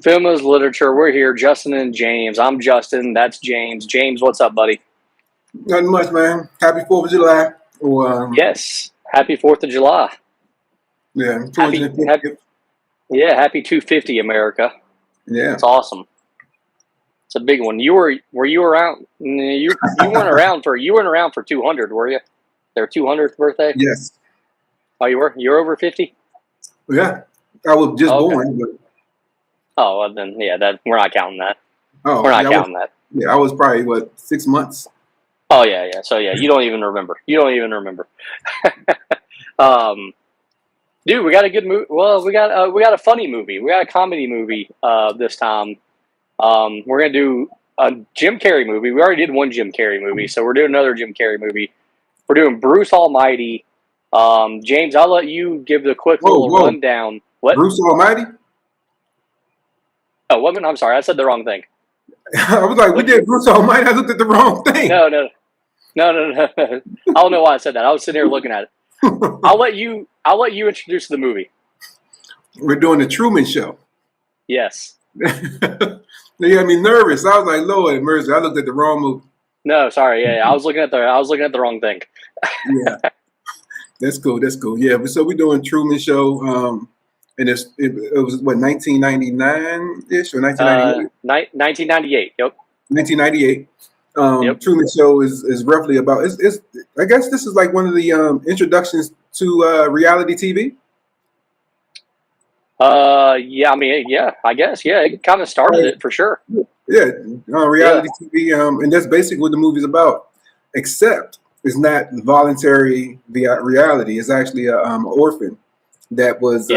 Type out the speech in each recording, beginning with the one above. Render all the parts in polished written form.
Film is literature. We're here, Justin and James. I'm Justin. That's James. James, what's up, buddy? Nothing much, man. Happy 4th of July. Yes. Happy 4th of July. Yeah, Happy 250, America. Yeah. It's awesome. It's a big one. Were you around? You weren't around for 200, were you? Their 200th birthday? Yes. Oh, you were? You're over 50? Yeah. I was just born. But... Oh, well, then, yeah, we're not counting that. Oh, we're not counting that. Yeah, I was probably, 6 months? Oh, yeah. So, yeah, you don't even remember. Dude, we got a good movie. Well, we got a funny movie. We got a comedy movie this time. We're going to do a Jim Carrey movie. We already did one Jim Carrey movie, so we're doing another Jim Carrey movie. We're doing Bruce Almighty. James, I'll let you give the quick little rundown. What? Bruce Almighty? Oh, what? I'm sorry. I said the wrong thing. I was like, we did Bruce Almighty. I looked at the wrong thing. No. I don't know why I said that. I was sitting here looking at it. I'll let you introduce the movie. We're doing the Truman Show. Yes. You got me nervous. I was like, Lord mercy, I looked at the wrong movie. No, sorry. Yeah, I was looking at the wrong thing. Yeah. That's cool. Yeah, so we're doing Truman Show. And it was what, 1999-ish or 1998? 1998. Yep. 1998. Yep. Truman Show is roughly about. It's I guess this is like one of the introductions to reality TV. Yeah. I mean, yeah. I guess. Yeah. It kind of started it for sure. Yeah. Reality TV. And that's basically what the movie's about. Except it's not voluntary reality. It's actually an orphan that was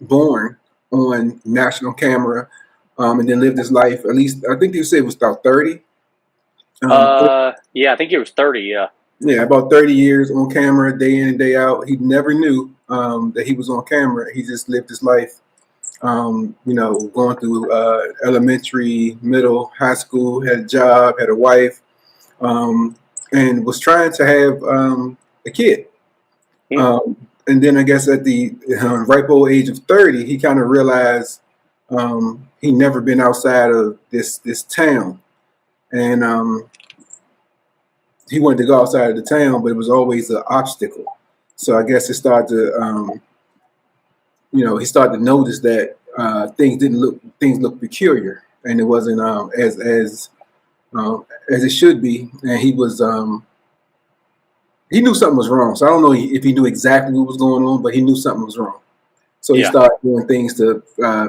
born on national camera, and then lived his life. At least I think they said it was about 30. Yeah, I think it was 30. Yeah. Yeah, about 30 years on camera, day in and day out. He never knew that he was on camera. He just lived his life, going through elementary, middle, high school, had a job, had a wife, and was trying to have a kid. And then I guess at the ripe old age of 30, he kind of realized he'd never been outside of this town. And he wanted to go outside of the town, but it was always an obstacle. So I guess it started to, he started to notice that things looked peculiar, and it wasn't as it should be. And he was he knew something was wrong. So I don't know if he knew exactly what was going on, but he knew something was wrong. So he started doing things to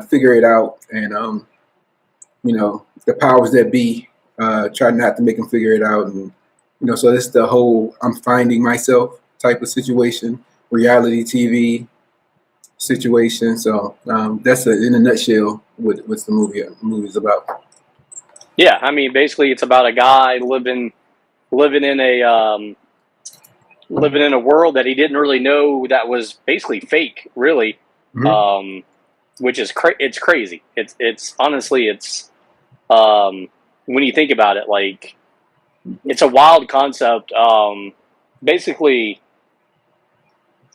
figure it out, and the powers that be tried not to make him figure it out, and so it's the whole I'm finding myself type of situation, reality TV situation. So that's in a nutshell what the movie's about. Yeah, I mean, basically, it's about a guy living in a world that he didn't really know that was basically fake, really, which is it's crazy. It's honestly when you think about it, like, it's a wild concept. Basically,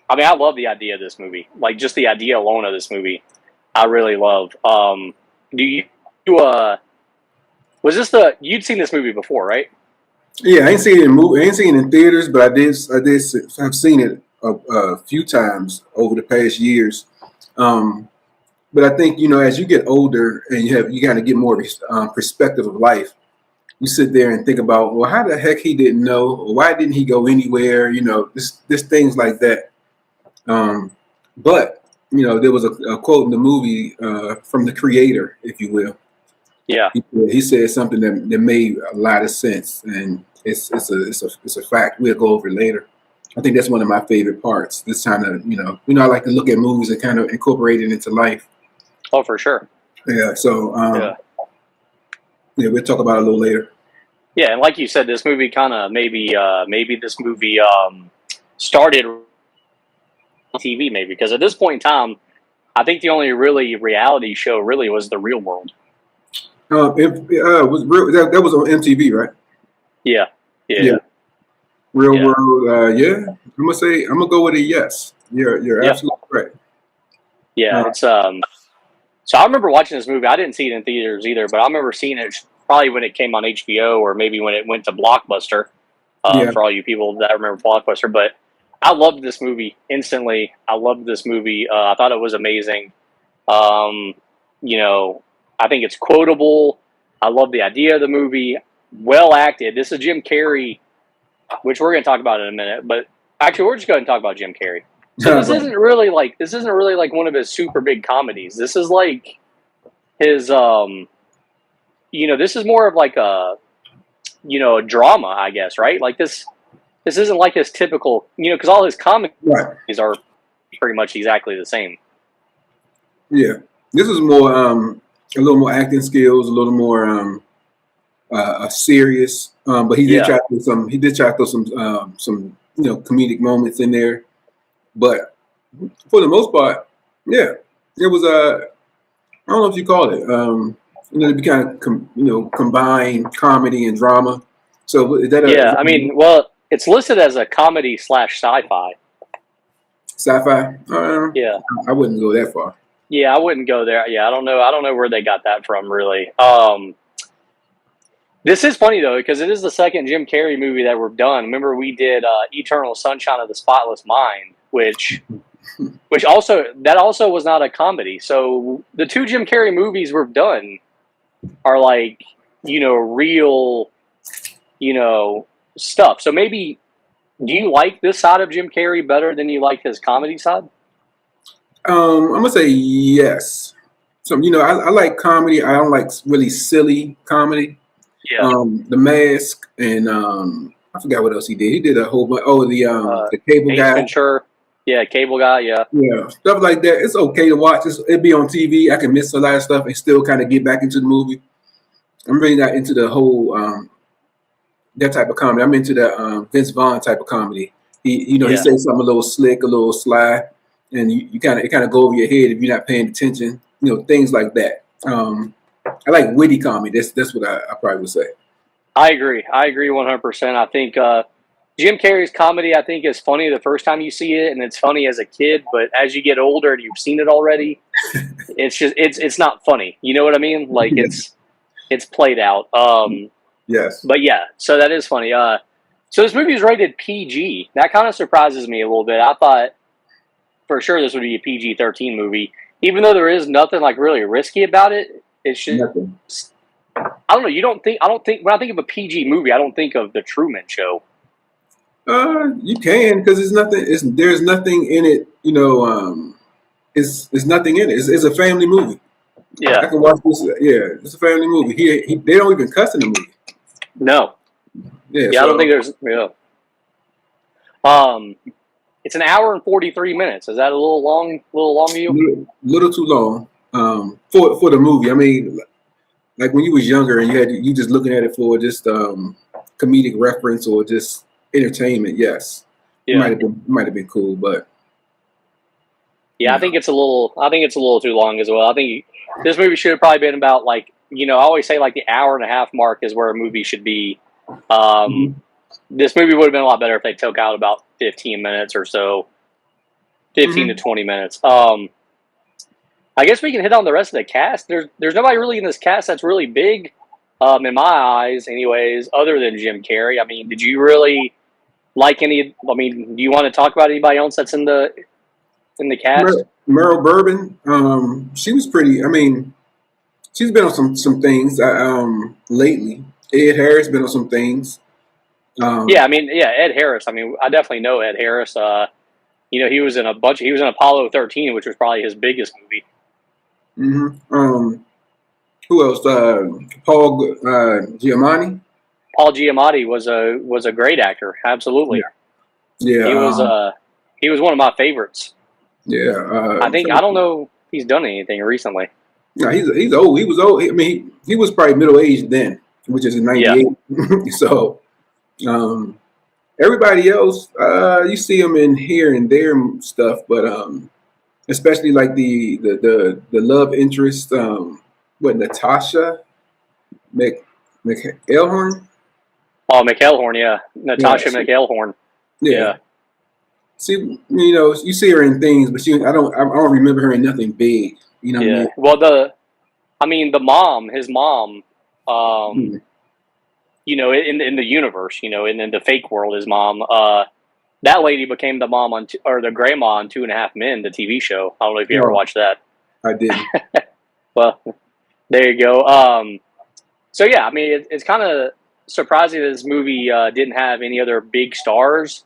I mean, I love the idea of this movie. Like, just the idea alone of this movie, I really love. You'd seen this movie before, right? Yeah, I ain't seen it in theaters, but I did have seen it a few times over the past years. But I think, as you get older and you kind of get more perspective of life, you sit there and think about, well, how the heck he didn't know, or why didn't he go anywhere? This things like that. But there was a quote in the movie from the creator, if you will. Yeah, he said something that made a lot of sense, and it's a fact. We'll go over it later. I think that's one of my favorite parts. This kind of I like to look at movies and kind of incorporate it into life. Oh, for sure. Yeah. So we'll talk about it a little later. Yeah, and like you said, this movie kind of maybe this movie started on TV, maybe, because at this point in time, I think the only really reality show really was The Real World. That was on MTV, right? Yeah. Real World. Yeah, I'm gonna go with a yes. You're absolutely right. Yeah, it's So I remember watching this movie. I didn't see it in theaters either, but I remember seeing it probably when it came on HBO or maybe when it went to Blockbuster. Yeah. For all you people that remember Blockbuster, but I loved this movie instantly. I loved this movie. I thought it was amazing. Um, you know, I think it's quotable. I love the idea of the movie. Well acted. This is Jim Carrey, which we're going to talk about in a minute. But actually, we're just going to talk about Jim Carrey. So this isn't really like one of his super big comedies. This is like his this is more of like a a drama, I guess, right? Like this isn't like his typical, because all his comedies Right. are pretty much exactly the same. Yeah. This is more a little more acting skills, a little more serious. But he did try to throw some. He did try to throw some comedic moments in there. But for the most part, yeah, it was I don't know if you call it to be kind of combine comedy and drama. So is that I mean, well, it's listed as a comedy / sci-fi. Sci-fi? Yeah, I wouldn't go that far. Yeah, I wouldn't go there. Yeah, I don't know where they got that from, really. This is funny though because it is the second Jim Carrey movie that we've done. Remember, we did Eternal Sunshine of the Spotless Mind, which also was not a comedy. So the two Jim Carrey movies we've done are like real stuff. So maybe, do you like this side of Jim Carrey better than you like his comedy side? I'm gonna say yes. So I like comedy. I don't like really silly comedy. Yeah. The Mask and I forgot what else he did. He did a whole bunch. Oh, the Cable Ace Guy. Ventura. Yeah, Cable Guy. Yeah. Yeah, stuff like that. It's okay to watch. It'd be on TV. I can miss a lot of stuff and still kind of get back into the movie. I'm really not into the whole that type of comedy. I'm into the Vince Vaughn type of comedy. He says something a little slick, a little sly, and it kind of go over your head if you're not paying attention. Things like that. I like witty comedy. That's what I probably would say. I agree 100%. I think Jim Carrey's comedy, I think, is funny the first time you see it, and it's funny as a kid. But as you get older and you've seen it already, it's not funny. You know what I mean? Like it's played out. Yes. But yeah, so that is funny. So this movie is rated PG. That kind of surprises me a little bit. I thought for sure this would be a PG-13 movie, even though there is nothing like really risky about it. It's just Nothing. I don't know. I don't think when I think of a PG movie, I don't think of the Truman Show. You can because there's nothing in it. It's nothing in it. It's a family movie. Yeah, I can watch this. Yeah, it's a family movie. They don't even cuss in the movie. No. Yeah, I don't think there's. Yeah. It's an hour and 43 minutes. Is that a little long? To you? Little too long. For the movie. I mean, like when you was younger and you just looking at it for just comedic reference or just entertainment. Yes, Yeah. It might have been cool, but yeah, I think it's a little too long as well. I think this movie should have probably been about like I always say like the hour and a half mark is where a movie should be. This movie would have been a lot better if they took out about 15 minutes or so, 15 to 20 minutes. I guess we can hit on the rest of the cast. There's nobody really in this cast that's really big, in my eyes, anyways, other than Jim Carrey. I mean, did you really like any? I mean, do you want to talk about anybody else that's in the cast? Merle Bourbon, she was pretty. I mean, she's been on some things lately. Ed Harris been on some things. Ed Harris. I mean, I definitely know Ed Harris. He was in he was in Apollo 13, which was probably his biggest movie. Who else? Paul Giamatti. Paul Giamatti was a great actor. Absolutely. Yeah. He was one of my favorites. Yeah. I don't know if he's done anything recently. No, he's old. He was old. I mean, he was probably middle aged then, which is in '98. Yeah. So, everybody else, you see them in here and there stuff, but especially like the love interest, Natasha McElhorn? Oh, McElhorn, yeah, Natasha McElhorn. Yeah. See, you see her in things, but I don't remember her in nothing big. You know what I Yeah. mean? Well, his mom, Hmm. you know, in the universe, you know, in the fake world, his mom, that lady became the mom or the grandma on Two and a Half Men, the TV show. I don't know if you ever No, watched that. I didn't. Well, there you go. So yeah, I mean, it's kind of surprising that this movie didn't have any other big stars,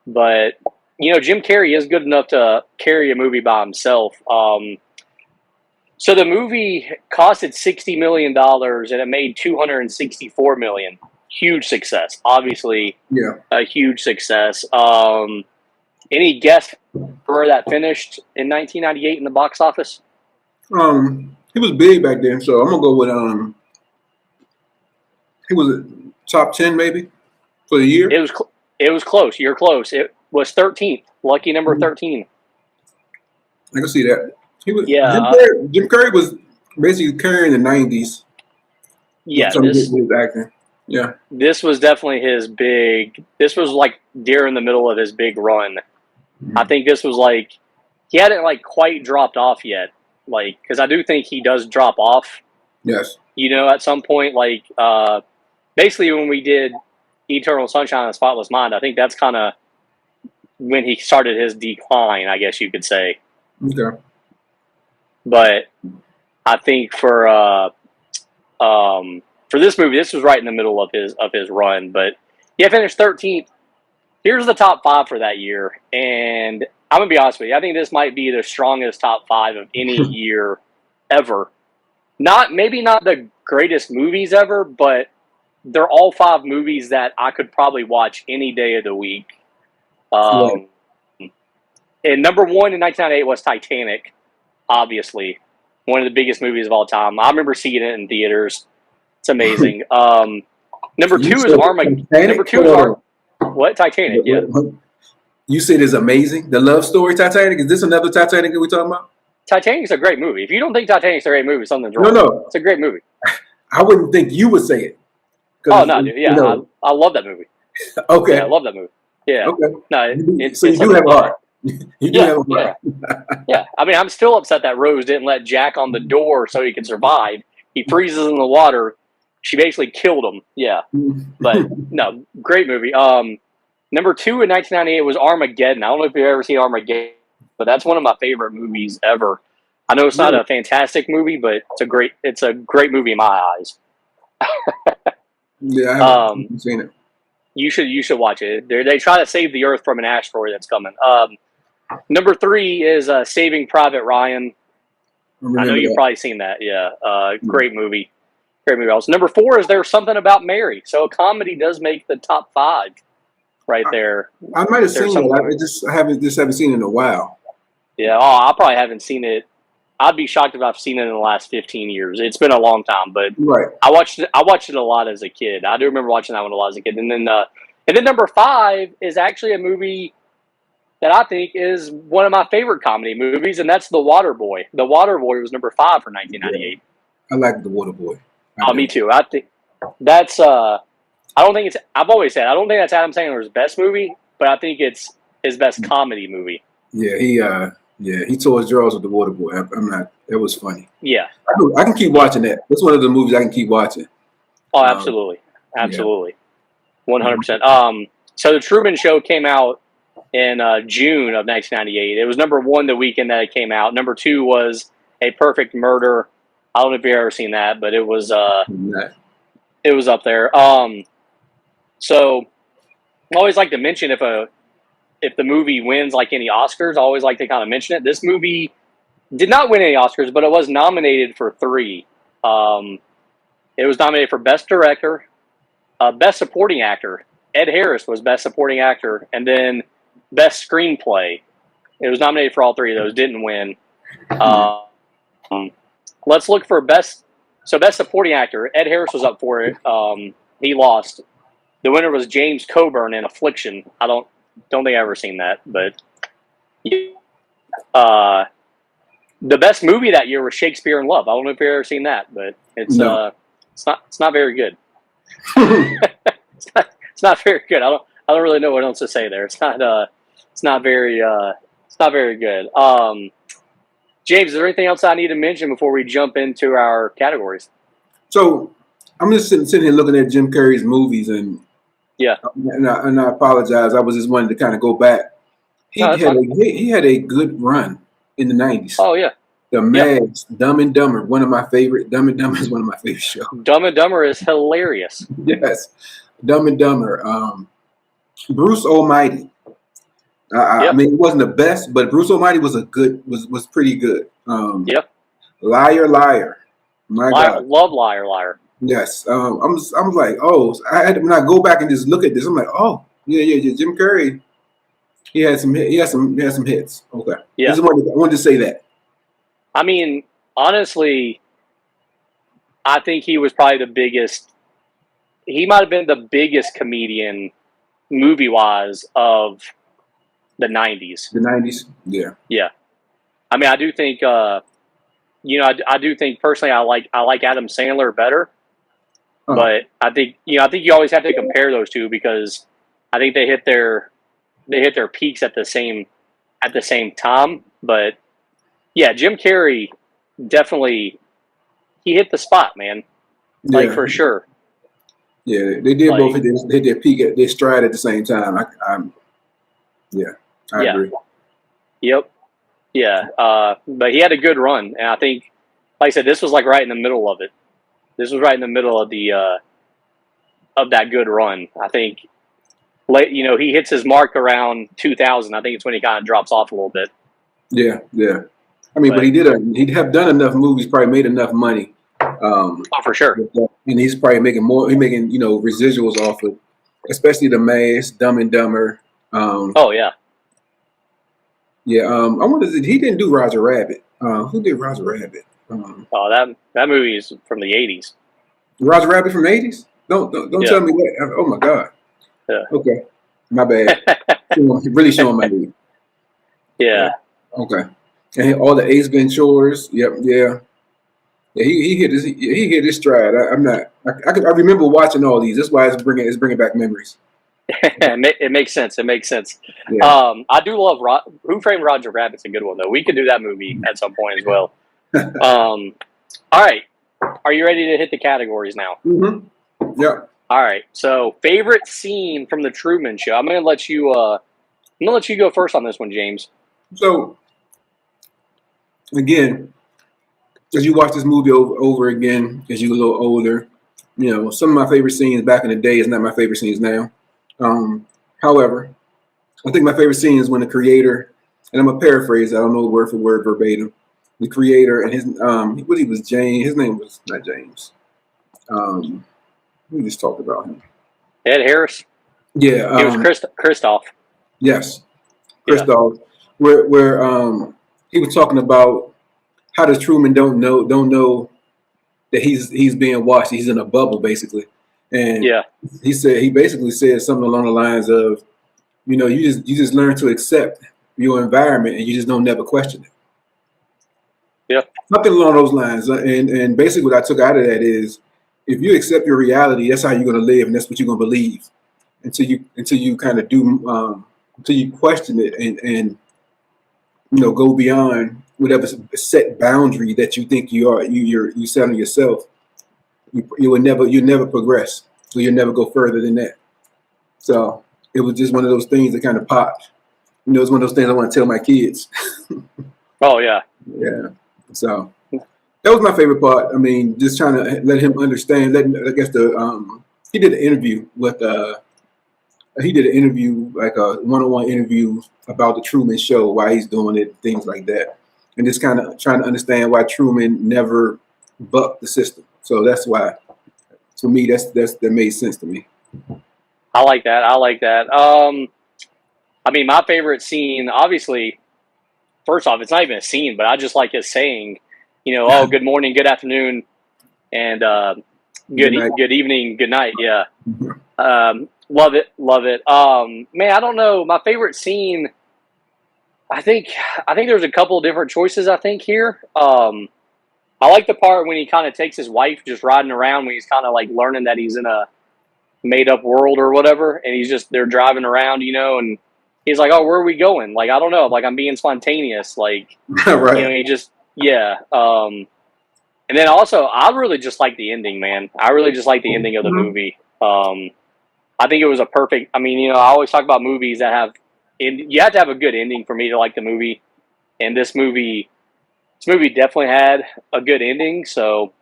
but you know, Jim Carrey is good enough to carry a movie by himself. So the movie costed $60 million and it made $264 million. Huge success, obviously, Yeah. a huge success. Any guess where that finished in 1998 in the box office? He was big back then, so I'm gonna go with he was a top 10 maybe for the It year. was it was close. You're close. It was 13th, lucky number Mhm. 13. I can see that. He was Yeah, Jim Carrey was basically carrying the '90s with yeah. some of his acting. Yeah. This was definitely his big. This was like during the middle of his big run. I Mhm. think this was like he hadn't like quite dropped off yet. Like because I do think he does drop off. Yes. You know, at some point, like basically when we did Eternal Sunshine of the Spotless Mind, I think that's kind of when he started his decline. I guess you could say. Okay. But I think for this movie, this was right in the middle of his run. But yeah, finished 13th. Here's the top five for that year, and I'm gonna be honest with you. I think this might be the strongest top five of any year ever. Maybe not the greatest movies ever, but they're all five movies that I could probably watch any day of the week. Right. Um, and number one in 1998 was Titanic, obviously one of the biggest movies of all time. I remember seeing it in theaters. It's amazing. Number You two is said Armageddon. Number Titanic. two is what? Titanic. Yeah. What? You said it's amazing. The love story Titanic. Is this another Titanic that we're talking about? Titanic's a great movie. If you don't think Titanic's a great movie, something's No, wrong. no. It's a great movie. I wouldn't think you would say it. Oh Because no, dude. Yeah, I love that movie. okay. Yeah, I love that movie. Yeah. Okay. No, it's So you do something have a about heart. it. You do Yeah, have a yeah, heart. yeah. I mean, I'm still upset that Rose didn't let Jack on the door so he could survive. He freezes in the water. She basically killed him. Yeah, but no, great movie. Number two in 1998 was Armageddon. I don't know if you've ever seen Armageddon, but that's one of my favorite movies ever. I know it's not Really? a fantastic movie, but it's a great movie in my eyes. Yeah, I haven't seen it. You should watch it. They try to save the Earth from an asteroid that's coming. Number three is Saving Private Ryan. I I know remember you've that. probably seen that. Yeah, great movie. Great movie. Also, number four is There's Something About Mary. So a comedy does make the top five right there. I might have There's seen some. it. I haven't seen it in a while. Yeah. Oh, I probably haven't seen it. I'd be shocked if I've seen it in the last 15 years. It's been a long time, but Right. I watched it. I watched it a lot as a kid. I do remember watching that one a lot as a kid. And then number five is actually a movie that I think is one of my favorite comedy movies, and that's The Waterboy. The Waterboy was number five for Yeah. 1998. I like The Water Boy. Oh, me too. I think that's. I don't think it's. I've always said I don't think that's Adam Sandler's best movie, but I think it's his best comedy movie. Yeah, he tore his drawers with The Water Boy. I'm not. It was funny. Yeah. I can keep watching that. That's one of the movies I can keep watching. Oh, absolutely, Yeah. absolutely, 100%. So the Truman Show came out in June of 1998. It was number one the weekend that it came out. Number two was A Perfect Murder. I don't know if you've ever seen that, but it was Not. up there. So I always like to mention if the movie wins like any Oscars, I always like to kind of mention it. This movie did not win any Oscars, but it was nominated for three. It was nominated for Best Director, Best Supporting Actor. Ed Harris was Best Supporting Actor, and then Best Screenplay. It was nominated for all three of those. Didn't win. Let's look for Best Supporting Actor. Ed Harris was up for it. He lost. The winner was James Coburn in Affliction. I don't think I've ever seen that, but the best movie that year was Shakespeare in Love. I don't know if you've ever seen that, but it's No. it's not very good. It's not very good. I don't really know what else to say there. It's not very good. James, is there anything else I need to mention before we jump into our categories? So I'm just sitting here looking at Jim Carrey's movies, and Yeah. I apologize. I was just wanting to kind of go back. No, that's fine. He had a good run in the '90s. Oh yeah. The Mask, Dumb and Dumber, one of my favorite. Dumb and Dumber is one of my favorite shows. Dumb and Dumber is hilarious. Yes, Dumb and Dumber. Bruce Almighty. I mean, it wasn't the best, but Bruce Almighty was was pretty good. Yep. Liar, Liar. My God. Love Liar, Liar. Yes. I'm like, oh, when I go back and just look at this, I'm like, oh, yeah. Jim Carrey, he had some hits. Okay. Yeah. I wanted to say that. I mean, honestly, I think he was probably the biggest. He might have been the biggest comedian, movie wise, of the '90s. The '90s, yeah. Yeah. I mean, I do think. I do think personally, I like Adam Sandler better. But I think you always have to compare those two because I think they hit their peaks at the same time. But yeah, Jim Carrey definitely he hit the spot, man. Like for sure. Yeah, they did both hit their peak at their stride at the same time. I agree. Yep. Yeah. But he had a good run, and I think, like I said, this was like right in the middle of it. This was right in the middle of the of that good run. I think, he hits his mark around 2000. I think it's when he kind of drops off a little bit. Yeah. I mean, but he'd have done enough movies, probably made enough money. For sure. And he's probably making more. He's making residuals off of, especially The Mask, Dumb and Dumber. Oh yeah. Yeah. I wonder he didn't do Roger Rabbit. Who did Roger Rabbit? That movie is from the '80s. Roger Rabbit from the '80s? Don't tell me that. Oh my God. Yeah. Okay. My bad. Really showing my age. Yeah. Okay. And all the Ace Venturas. Yep. Yeah. Yeah. He hit his stride. I remember watching all these. That's why it's bringing back memories. It makes sense. It makes sense. Yeah. I do love Who Framed Roger Rabbit's a good one though. We could do that movie at some point as well. All right. Are you ready to hit the categories now? Mm-hmm. Yeah. All right. So, favorite scene from the Truman Show. I'm gonna let you go first on this one, James. So, again, as you watch this movie over again, as you get a little older, some of my favorite scenes back in the day is not my favorite scenes now. However, I think my favorite scene is when the creator, and I'm gonna paraphrase. I don't know word for word verbatim. The creator and his he was James. His name was not James. We just talked about him. Ed Harris. Yeah, he was Christoph. Yes, Christoph. Yeah. Where he was talking about how does Truman don't know that he's being watched. He's in a bubble basically, and he basically said something along the lines of, you just learn to accept your environment and you just don't never question it. Yeah, something along those lines. And basically what I took out of that is, if you accept your reality, that's how you're going to live, and that's what you're going to believe until you kind of do until you question it and go beyond whatever set boundary that you think you set on yourself. You'll never progress, so you'll never go further than that. So it was just one of those things that kind of popped. It's one of those things I want to tell my kids. Oh yeah. Yeah. So that was my favorite part. I mean, just trying to let him understand. I guess he did an interview with like a one-on-one interview about the Truman Show, why he's doing it, things like that, and just kind of trying to understand why Truman never bucked the system. So that's why, to me, that made sense to me. I like that. I mean, my favorite scene, obviously, first off, it's not even a scene, but I just like his saying, oh, good morning, good afternoon, and good evening, good night. Yeah. Love it. Man, I don't know. My favorite scene, I think there's a couple of different choices, I think, here. I like the part when he kind of takes his wife just riding around when he's kind of like learning that he's in a made up world or whatever. And they're driving around, and he's like, oh, where are we going? Like, I don't know. Like, I'm being spontaneous. Like, right. Yeah. And then also, I really just like the ending, man. I really just like the ending of the movie. I think it was a perfect. I mean, I always talk about movies that have. You have to have a good ending for me to like the movie, and this movie definitely had a good ending. So,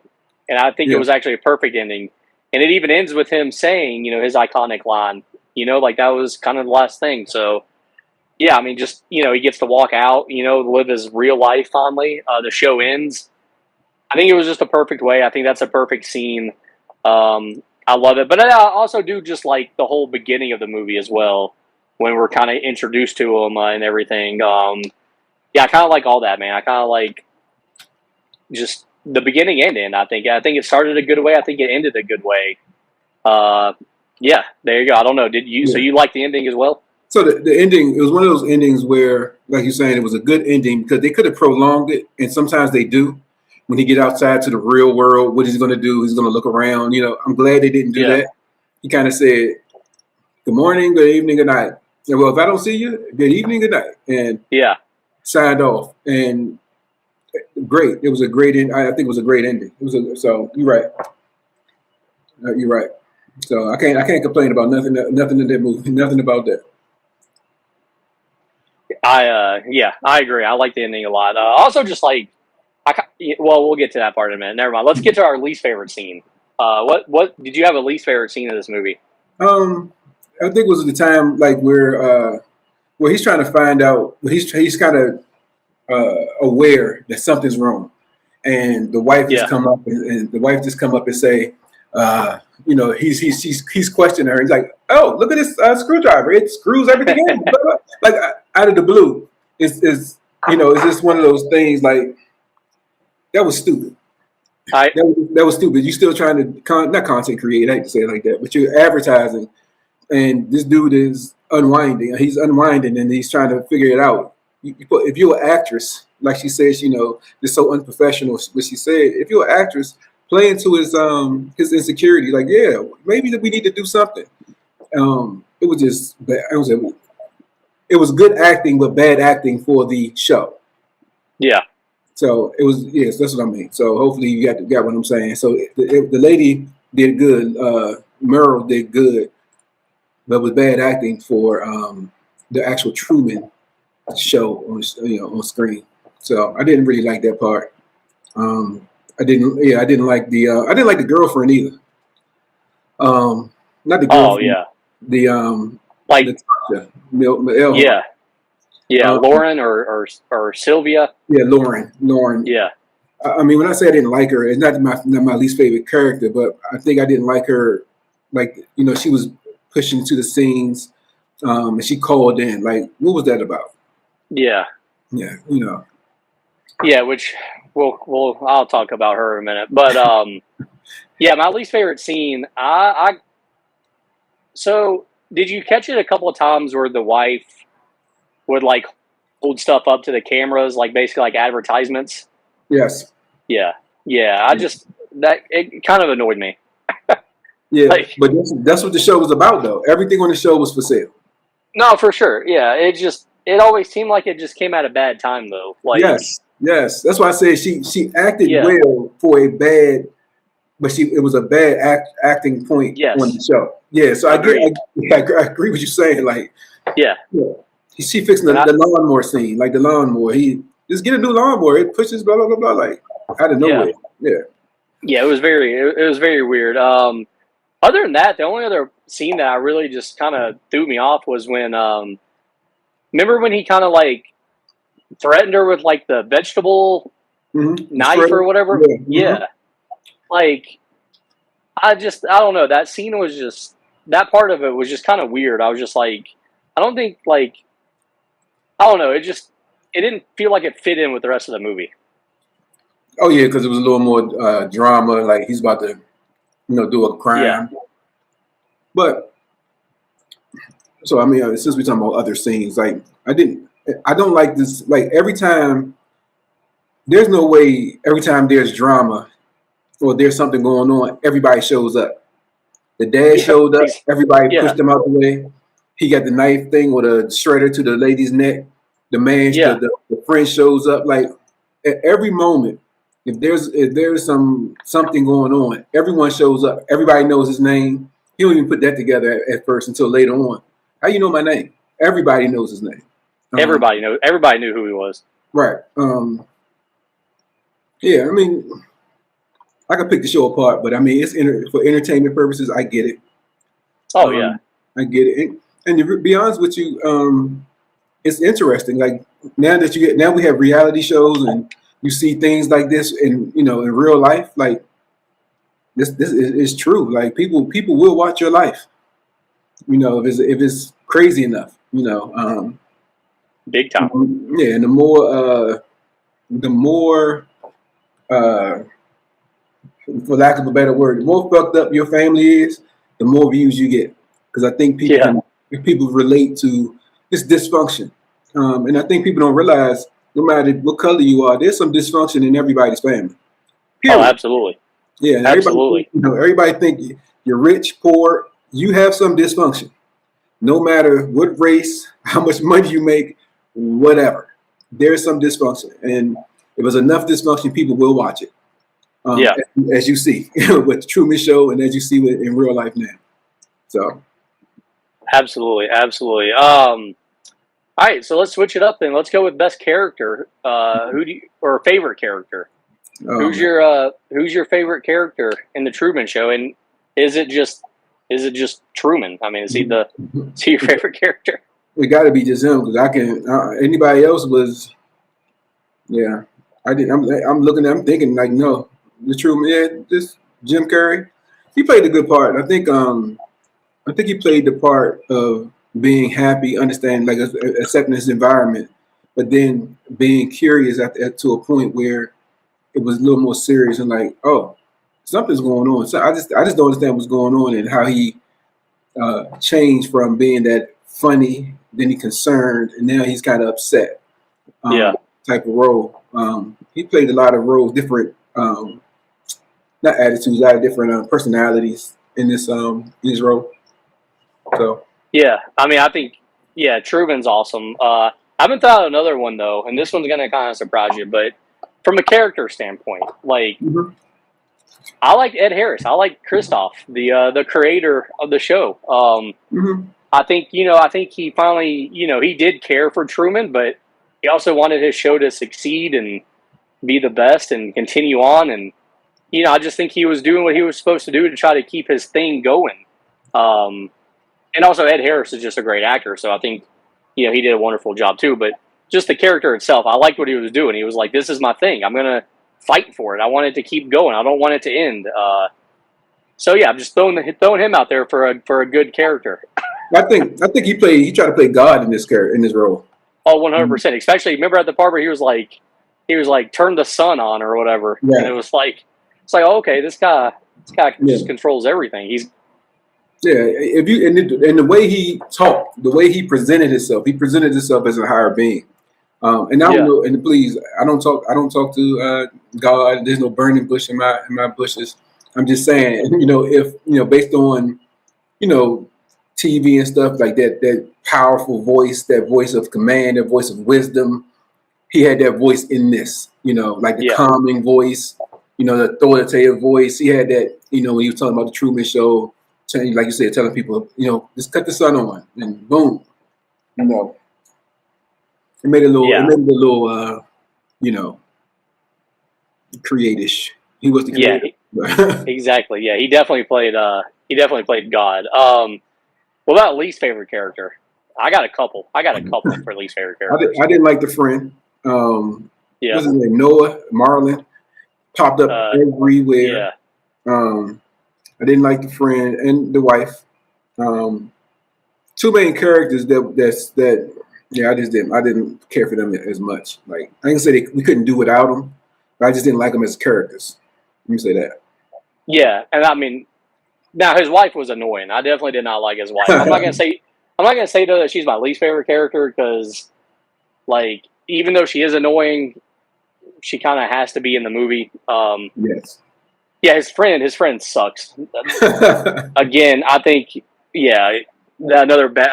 and I think it Yeah. was actually a perfect ending. And it even ends with him saying, his iconic line. Like that was kind of the last thing. So, yeah, I mean, just he gets to walk out, live his real life finally. The show ends. I think it was just a perfect way. I think that's a perfect scene. I love it, but I also do just like the whole beginning of the movie as well, when we're kind of introduced to him and everything. Yeah, I kind of like all that, man. I kind of like just the beginning and end. I think it started a good way. I think it ended a good way. Uh, yeah, there you go. I don't know. Did you? So Yeah. you like the ending as well? So the ending, it was one of those endings where, like you're saying, it was a good ending because they could have prolonged it, and sometimes they do. When he get outside to the real world, what he's going to do? He's going to look around. I'm glad they didn't do Yeah. that. He kind of said, "Good morning, good evening, good night." And, well, if I don't see you, good evening, good night, and Yeah. signed off. And great, it was a great end. I think it was a great ending. So you're right. You're right. So I can't complain about nothing in that movie. Nothing about that. I agree. I like the ending a lot. Also, just like well, we'll get to that part in a minute. Never mind. Let's get to our least favorite scene. What did you have a least favorite scene of this movie? I think it was the time like where he's trying to find out. He's kind of aware that something's wrong, and the wife has Yeah. come up and the wife just come up and say, he's questioning her. He's like, "Oh, look at this screwdriver! It screws everything in." Blah, blah. Like out of the blue, is it's just one of those things like that was stupid. That was stupid. You're still trying to not content create. I hate to say it like that, but you're advertising, and this dude is unwinding. He's unwinding, and he's trying to figure it out. If you're an actress, like she says, it's so unprofessional. What she said, if you're an actress, play into his insecurity. Like, yeah, maybe that we need to do something. It was just bad. It was good acting, but bad acting for the show. Yeah. So it was, yes, that's what I mean. So hopefully you got what I'm saying. So the lady did good. Merle did good, but with bad acting for the actual Truman show on screen. So I didn't really like that part. I didn't like the girlfriend either. Not the girlfriend. Oh yeah. The Like Natasha, yeah. Yeah, Lauren or Sylvia. Yeah, Lauren. Yeah. I mean, when I say I didn't like her, it's not my least favorite character, but I think I didn't like her. Like, she was pushing to the scenes, and she called in. Like, what was that about? Yeah. Yeah, Yeah, which I'll talk about her in a minute. But yeah, my least favorite scene. So did you catch it a couple of times where the wife would like hold stuff up to the cameras, like basically like advertisements? Yes. Yeah. Yeah. It kind of annoyed me. Yeah, but that's what the show was about, though. Everything on the show was for sale. No, for sure. Yeah, it always seemed like it just came at a bad time, though. Like, yes, that's why I said she acted well for a bad, but it was a bad acting point on the show. Yeah, so I agree with you saying, like, yeah. She fixing the lawnmower scene, like the lawnmower. He just get a new lawnmower. It pushes blah blah blah blah, like out of nowhere. Yeah, it was very weird. Other than that, the only other scene that I really just kind of threw me off was when, remember when he kind of like threatened her with like the vegetable knife or whatever? Yeah. Like, I don't know. That scene was just, that part of it was just kind of weird. I was just like, I don't think like, I don't know. It didn't feel like it fit in with the rest of the movie. Oh yeah, because it was a little more drama. Like he's about to, do a crime. Yeah. But so I mean, since we're talking about other scenes, like I don't like this. Like every time, there's no way. Every time there's drama or there's something going on, everybody shows up. The dad showed up. Everybody pushed him out the way. He got the knife thing with a shredder to the lady's neck. The man, the friend shows up. Like at every moment, if there's something going on, everyone shows up. Everybody knows his name. He don't even put that together at first until later on. How you know my name? Everybody knows his name. Everybody knew who he was. Right. Yeah. I mean, I could pick the show apart, but I mean, it's for entertainment purposes. I get it. Oh yeah. I get it. And to be honest with you, it's interesting. Like now we have reality shows and you see things like this in real life. Like this is true. Like people will watch your life. If it's crazy enough. Big time. Yeah, and the more for lack of a better word, the more fucked up your family is, the more views you get. Because I think people relate to this dysfunction, and I think people don't realize no matter what color you are, there's some dysfunction in everybody's family. Period. Oh, absolutely. Yeah, and absolutely. Everybody think you're rich, poor. You have some dysfunction. No matter what race, how much money you make, whatever, there's some dysfunction, and if there's enough dysfunction, people will watch it. As you see with the Truman Show, and as you see in real life now. So, absolutely. All right, so let's switch it up then. Let's go with best character. Or favorite character? Who's your favorite character in the Truman Show? And is it just Truman? I mean, is he your favorite character? It got to be just him because I can. Anybody else was, yeah. I did. I'm looking. I'm thinking like no, the Truman. Yeah, just Jim Carrey. He played a good part. I think he played the part of being happy, understanding, like accepting his environment, but then being curious to a point where it was a little more serious and like, oh, something's going on. So I just don't understand what's going on and how he changed from being that funny, then he concerned, and now he's kind of upset. Type of role. He played a lot of roles, different, not attitudes, a lot of different personalities in this role. So yeah, I mean, I think Truman's awesome. I haven't thought of another one though, and this one's gonna kind of surprise you, but from a character standpoint, like I like Ed Harris. I like Christoph, the creator of the show. I think he finally he did care for Truman, but he also wanted his show to succeed and be the best and continue on. And I just think he was doing what he was supposed to do to try to keep his thing going. And also Ed Harris is just a great actor, so I think he did a wonderful job too. But just the character itself, I liked what he was doing. He was like, "This is my thing. I'm gonna fight for it. I want it to keep going. I don't want it to end." So yeah, I'm just throwing him out there for a good character. I think he tried to play God in this role. Oh, 100%. Especially remember at the part where he was like turn the sun on or whatever, and it was like oh, okay, this guy just controls everything. He's if you and the way he talked, the way he presented himself as a higher being. And I don't know, and please, I don't talk to God. There's no burning bush in my bushes. I'm just saying, if based on TV and stuff like that powerful voice, that voice of command, that voice of wisdom, he had that voice in this, like the calming voice, the authoritative voice. He had that, when he was talking about the Truman Show, like you said, telling people, just cut the sun on, and boom, it made it a little, creatish. He was the creator. Exactly. Yeah, he definitely played God. What about least favorite character? I got a couple for least favorite characters. I didn't like the friend. What's his name? Noah Marlin popped up everywhere. I didn't like the friend and the wife. Two main characters I just didn't. I didn't care for them as much. Like I can say we couldn't do without them, but I just didn't like them as characters. Let me say that. Yeah, and I mean, now his wife was annoying. I definitely did not like his wife. I'm not gonna say though that she's my least favorite character because, like, even though she is annoying, she kind of has to be in the movie. Yes. Yeah, his friend sucks. Again, I think another bad.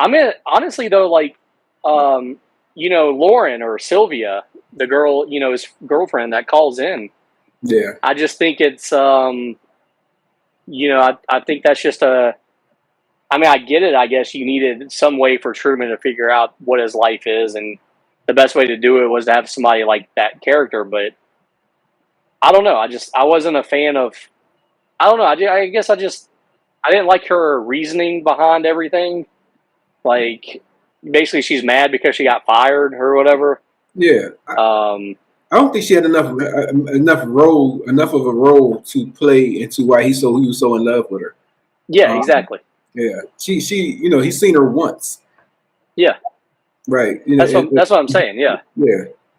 I mean, honestly though, like, Lauren or Sylvia, the girl, his girlfriend that calls in. Yeah. I just think it's, I think that's just I get it. I guess you needed some way for Truman to figure out what his life is, and the best way to do it was to have somebody like that character. But I don't know. I wasn't a fan of. I don't know. I guess I didn't like her reasoning behind everything. Like, basically, she's mad because she got fired or whatever. Yeah. I don't think she had enough of a role to play into why he was so in love with her. Yeah, exactly. Yeah, she he's seen her once. Yeah, right. That's what I'm saying. Yeah,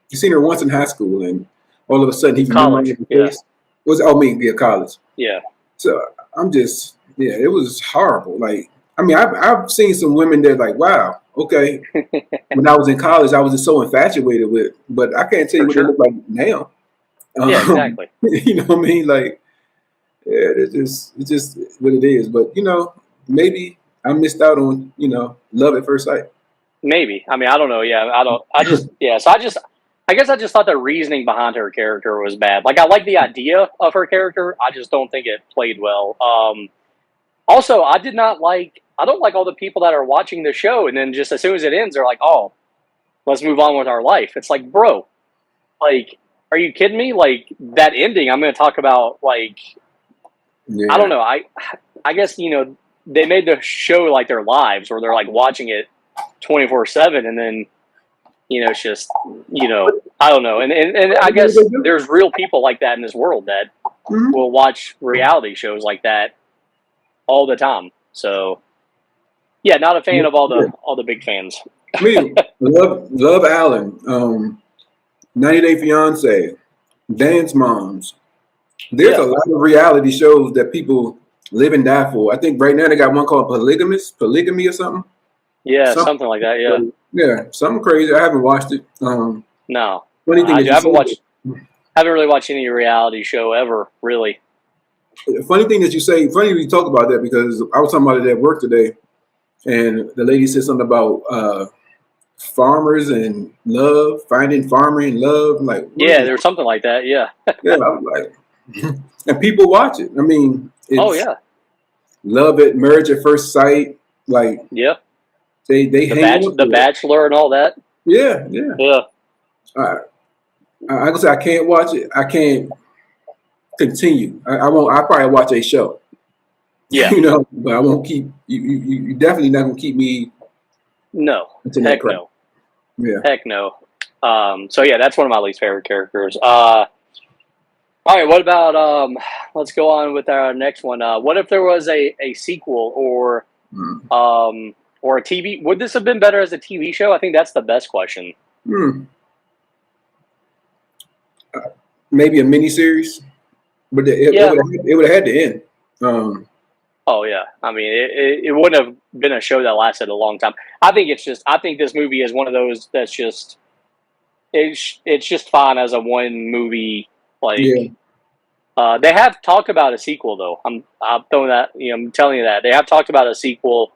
he's seen her once in high school, and all of a sudden he's college. Yeah, college. Yeah. So I'm just it was horrible. Like, I mean, I've seen some women that like, wow, okay. When I was in college, I was just so infatuated with, but I can't tell you what they look like now. Yeah, exactly. You know what I mean? Like, yeah, it's just what it is. But maybe I missed out on love at first sight. Maybe. I mean, I don't know. Yeah, I don't. I just So I guess I just thought the reasoning behind her character was bad. Like, I like the idea of her character. I just don't think it played well. Also, I don't like all the people that are watching the show, and then just as soon as it ends, they're like, "Oh, let's move on with our life." It's like, bro, like, are you kidding me? Like, that ending, I'm going to talk about, like, I don't know. I guess, they made the show like their lives, where they're like watching it 24/7, and then, it's just, I don't know. And I guess there's real people like that in this world that will watch reality shows like that all the time. So, yeah, not a fan of all the big fans. Me, love Allen, 90 Day Fiance, Dance Moms. There's a lot of reality shows that people live and die for. I think right now they got one called Polygamy or something. Yeah, something like that. Yeah. Yeah, something crazy. I haven't watched it. No. Funny thing I haven't really watched any reality show ever, really. Funny thing that you say, funny you talk about that, because I was talking about it at work today, and the lady said something about farmers and love, finding farmer and love. Like, yeah, there's something like that. Yeah. Yeah, I was like, and people watch it. I mean, love it, marriage at first sight. Like, yeah, they the Bachelor and all that. Yeah. I say I can't watch it. I can't continue. I won't. I probably watch a show. Yeah, but I won't keep you. Definitely not gonna keep me. No, heck no. Yeah, heck no. So yeah, that's one of my least favorite characters. All right, what about let's go on with our next one. What if there was a sequel or a TV? Would this have been better as a TV show? I think that's the best question. Maybe a miniseries, but it would have had to end. Oh yeah, I mean it wouldn't have been a show that lasted a long time. I think this movie is one of those that's just it's just fine as a one movie. Like, they have talked about a sequel though. I'm throwing that. I'm telling you that they have talked about a sequel.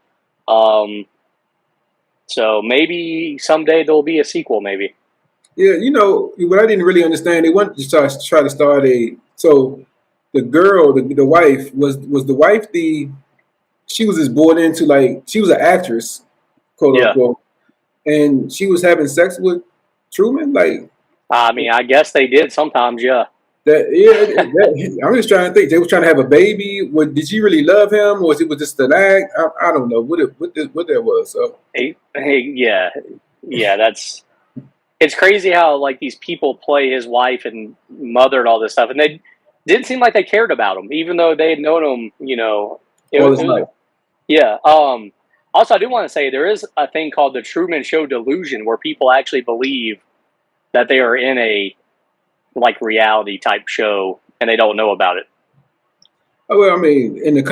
So maybe someday there'll be a sequel. Maybe. Yeah, what I didn't really understand, they wanted to try to start the girl, the wife was the wife she was just born into, like, she was an actress, quote unquote, and she was having sex with Truman. Like, I mean, I guess they did sometimes. Yeah. I'm just trying to think. They were trying to have a baby. Did she really love him, or was it just an act? I don't know what that was. So yeah, it's crazy how, like, these people play his wife and mother and all this stuff, and they didn't seem like they cared about him, even though they had known him. Yeah. Also, I do want to say there is a thing called the Truman Show delusion, where people actually believe that they are in a reality type show and they don't know about it. Oh, well, I mean, in the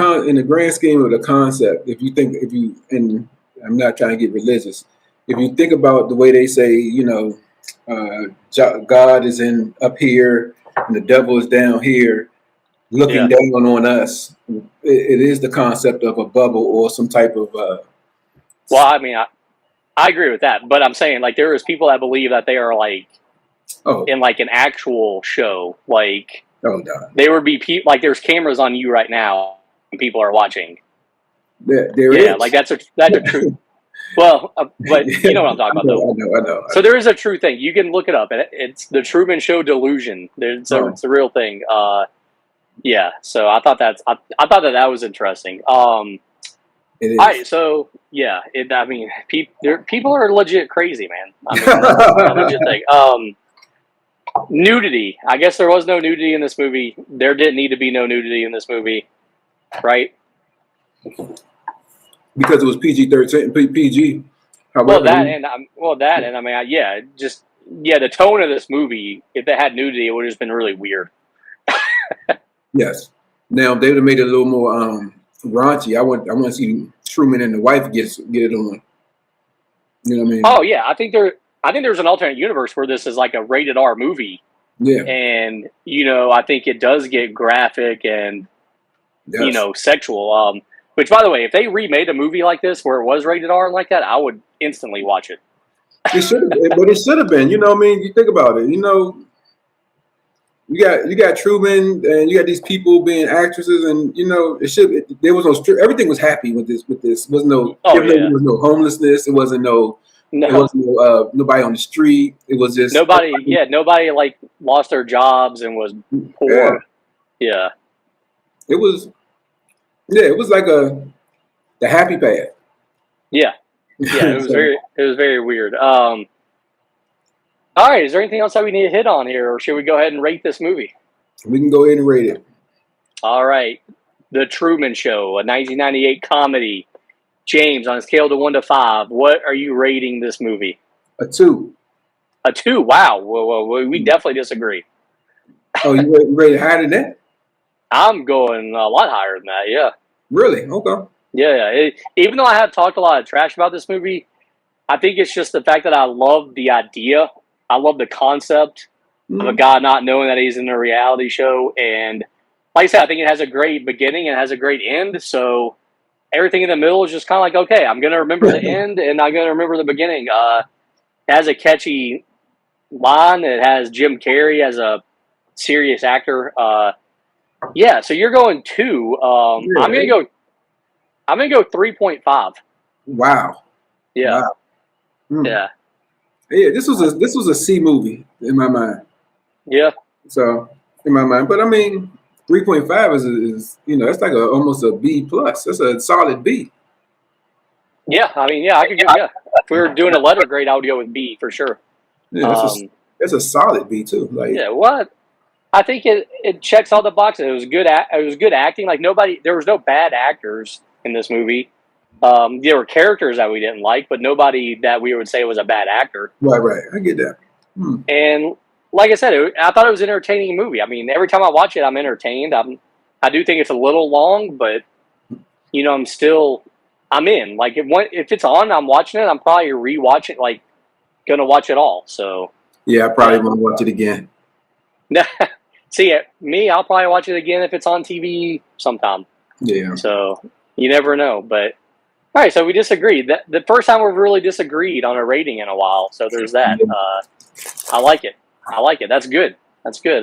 grand scheme of the concept, and I'm not trying to get religious, if you think about the way they say, God is up here and the devil is down here looking down on us, it is the concept of a bubble or some type of. Well, I mean, I agree with that, but I'm saying, like, there is people that believe that they are, like, Oh, in like an actual show. Like oh, no. there would be people like there's cameras on you right now and people are watching. There Yeah, is. like that's a true. Well, but you know what I'm talking about, though. I know. So there is a true thing. You can look it up. It's the Truman Show delusion. It's a real thing. Yeah. So I thought I thought that was interesting. It is. All right. So yeah. I mean, people are legit crazy, man. I mean, that's a legit thing. Nudity. I guess there was no nudity in this movie. There didn't need to be no nudity in this movie, right? Because it was PG-13, PG. However, Well, that and I mean, the tone of this movie. If they had nudity, it would have just been really weird. yes. Now they would have made it a little more raunchy. I want to see Truman and the wife get it on. You know what I mean? Oh yeah, I think there's an alternate universe where this is like a rated R movie. Yeah. And I think it does get graphic and sexual. Which, by the way, if they remade a movie like this where it was rated R like that, I would instantly watch it. It should have, but it should have been. You know what I mean? You think about it. You got Truman and you got these people being actresses, and there was no everything was happy with this. Was no there was no homelessness. It wasn't no. It wasn't nobody on the street. It was just nobody. Yeah, nobody like lost their jobs and was poor. Yeah. It was. Yeah, it was like the happy path. Yeah. Yeah, it was very weird. All right, is there anything else that we need to hit on here, or should we go ahead and rate this movie? We can go ahead and rate it. All right. The Truman Show, a 1998 comedy. James, on a scale of 1 to 5, what are you rating this movie? A 2. A 2? Wow. Well, we definitely disagree. Oh, you rated higher than that? I'm going a lot higher than that, yeah. Really? Okay. Yeah. Even though I have talked a lot of trash about this movie, I think it's just the fact that I love the idea. I love the concept of a guy not knowing that he's in a reality show. And like I said, I think it has a great beginning and has a great end. So everything in the middle is just kind of like, okay, I'm going to remember the end and I'm going to remember the beginning. It has a catchy line. It has Jim Carrey as a serious actor. Yeah, so you're going 2. I'm gonna go 3.5. Wow. Yeah. Wow. Yeah. Yeah, this was a C movie in my mind. Yeah. So in my mind, but I mean, 3.5 is that's like almost a B plus. That's a solid B. Yeah, I mean, I could go. Yeah, if we were doing a letter grade, I would go with B for sure. Yeah, that's a solid B too. Like yeah, what? I think it checks all the boxes. It was good. It was good acting. Like there was no bad actors in this movie. There were characters that we didn't like, but nobody that we would say was a bad actor. Right. I get that. And like I said, I thought it was an entertaining movie. I mean, every time I watch it, I'm entertained. I do think it's a little long, but I'm in. Like if it's on, I'm watching it. I'm probably rewatching, like gonna watch it all. So yeah, I probably want to watch it again. See, me, I'll probably watch it again if it's on TV sometime. Yeah. So you never know. But all right, so we disagreed. The first time we've really disagreed on a rating in a while. So there's that. I like it. That's good.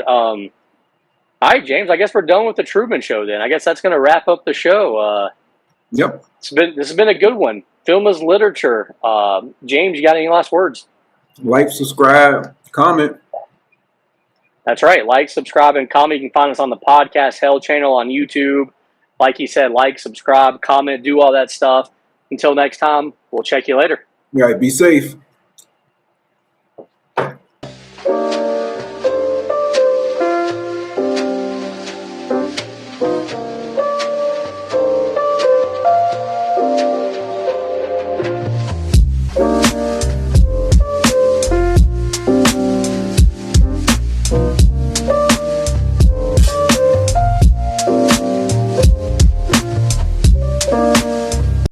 All right, James. I guess we're done with the Truman Show then. I guess that's going to wrap up the show. Yep. This has been a good one. Film is literature. James, you got any last words? Like, subscribe, comment. That's right. Like, subscribe, and comment. You can find us on the Podcast Hell channel on YouTube. Like he said, like, subscribe, comment, do all that stuff. Until next time, we'll check you later. All right, be safe.